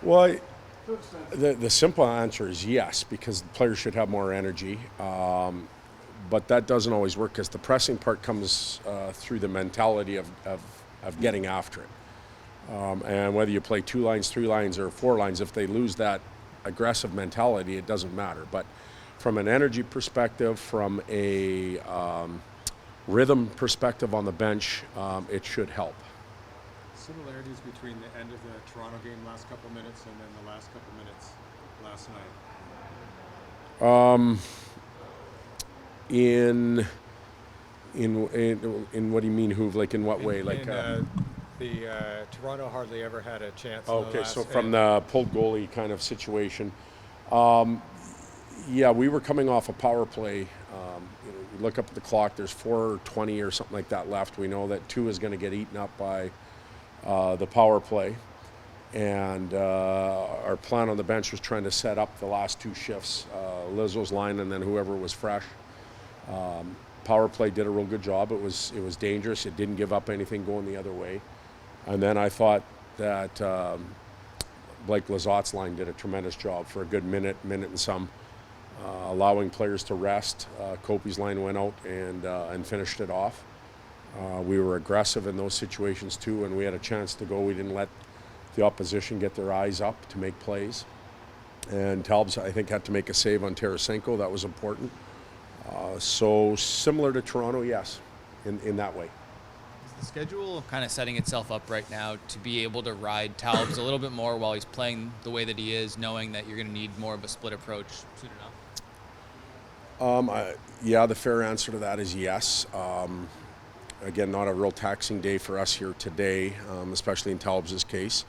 Well, the simple answer is yes, because the players should have more energy. But that doesn't always work because the pressing part comes through the mentality of getting after it. And whether you play 2 lines, 3 lines, or 4 lines, if they lose that aggressive mentality, it doesn't matter. But from an energy perspective, from a rhythm perspective on the bench, it should help. Similarities between the end of the Toronto game last couple minutes and then the last couple minutes last night. In what do you mean, Hoove? Like in what way? Like The Toronto hardly ever had a chance. In the okay, last so from the pulled goalie kind of situation, yeah, we were coming off a power play. You look up at the clock. There's 4:20 or something like that left. We know that 2 is going to get eaten up by the power play, and our plan on the bench was trying to set up the last 2 shifts, Lizzo's line and then whoever was fresh. Power play did a real good job. It was dangerous. It didn't give up anything going the other way. And then I thought that Blake Lazotte's line did a tremendous job for a good minute and some, allowing players to rest. Kopi's line went out and finished it off. We were aggressive in those situations too, and we had a chance to go. We didn't let the opposition get their eyes up to make plays. And Talbot, I think, had to make a save on Tarasenko. That was important. So similar to Toronto, yes, in that way. Is the schedule kind of setting itself up right now to be able to ride Talbot a little bit more while he's playing the way that he is, knowing that you're going to need more of a split approach soon enough? Yeah, the fair answer to that is yes. Again, not a real taxing day for us here today, especially in Talbot's case.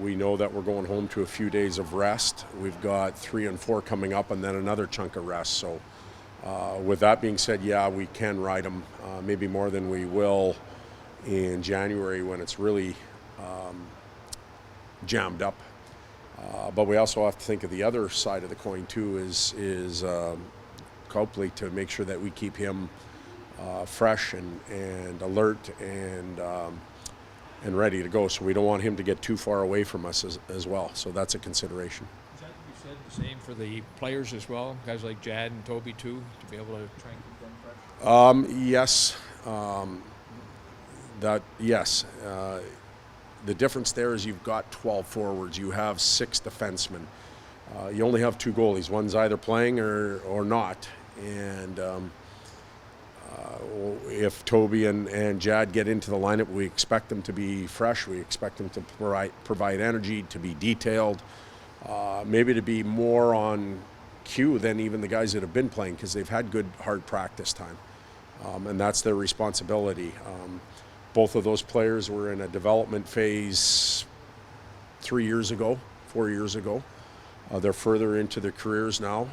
We know that we're going home to a few days of rest. We've got 3 and 4 coming up and then another chunk of rest. So with that being said, yeah, we can ride them maybe more than we will in January when it's really jammed up. But we also have to think of the other side of the coin too, is Copley, to make sure that we keep him fresh and alert and ready to go. So we don't want him to get too far away from us as well. So that's a consideration. Is that to be said the same for the players as well? Guys like Jad and Toby too, to be able to try and keep them fresh? Yes. Yes. The difference there is you've got 12 forwards. You have 6 defensemen. You only have 2 goalies. One's either playing or not. And if Toby and Jad get into the lineup, we expect them to be fresh. We expect them to provide energy, to be detailed, maybe to be more on cue than even the guys that have been playing, because they've had good, hard practice time. And that's their responsibility. Both of those players were in a development phase 3 years ago, 4 years ago. They're further into their careers now.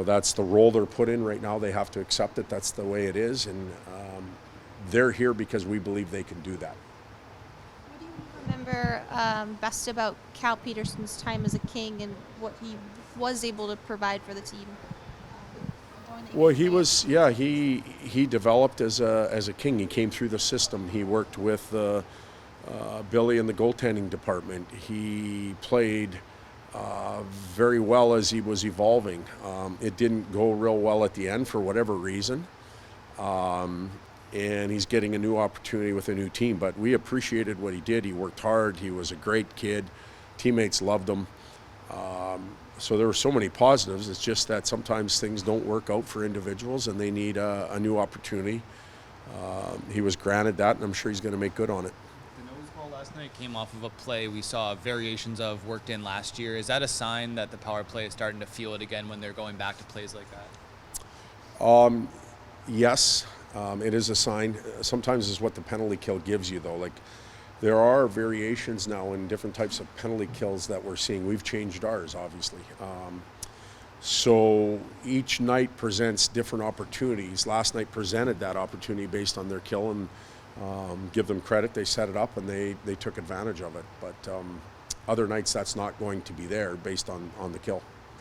That's the role they're put in right now. They have to accept it. That's the way it is. And they're here because we believe they can do that. What do you remember best about Cal Peterson's time as a King and what he was able to provide for the team? Well, he developed as a King. He came through the system. He worked with Billy in the goaltending department. He played very well as he was evolving. It didn't go real well at the end for whatever reason. And he's getting a new opportunity with a new team. But we appreciated what he did. He worked hard. He was a great kid. Teammates loved him. So there were so many positives. It's just that sometimes things don't work out for individuals and they need a new opportunity. He was granted that, and I'm sure he's going to make good on it. The nose ball last night came off of a play we saw variations of worked in last year. Is that a sign that the power play is starting to feel it again when they're going back to plays like that? Yes, it is a sign. Sometimes it's what the penalty kill gives you, though. Like, there are variations now in different types of penalty kills that we're seeing. We've changed ours, obviously. So each night presents different opportunities. Last night presented that opportunity based on their kill, and give them credit. They set it up and they took advantage of it. But other nights that's not going to be there based on the kill.